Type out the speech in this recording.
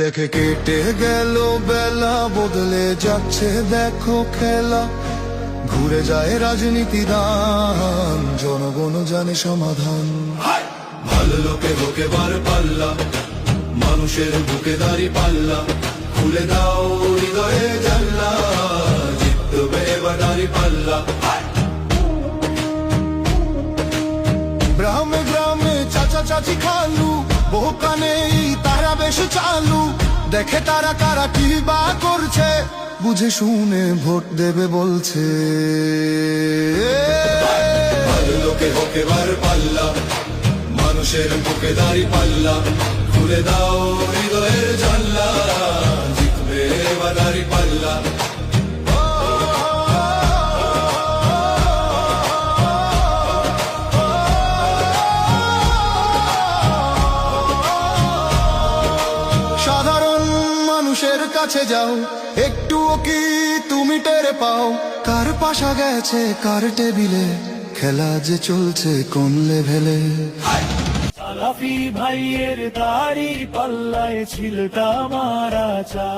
লেখে কেটে গেল বেলা, বদলে যাচ্ছে দেখো খেলা। ঘুরে যায় রাজনীতি দান, জনগণ জানে সমাধান। ভালো লোকে হোক এবার পাল্লা, মানুষের বুকে দাঁড়ি পাল্লা। খুলে দাও হৃদয়ে জানলা, জিতবে এবার দাঁড়ি পাল্লা। গ্রামে গ্রামে চাচা চাচি খালু, বহু কানে তারা বেশ চালু। দেখে তারা কারা কি বা করছে, বুঝে শুনে ভোট দেবে বলছে। ভালো লোকে হোক এবার পাল্লা, মানুষের বুকে দাঁড়ি পাল্লা। খুলে দাও হৃদয়ের জানলা, জিতবে এবার দাঁড়ি পাল্লা। সাধারণ মানুষের কাছে যাও, একটুও কি তুমি টের পাও? কার পাশা গেছে কার টেবিলে, খেলা যে চলছে কোন লেভেলে। সালাফি ভাইয়ের দাড়ি পাল্লায় ছিলটা মারা চা।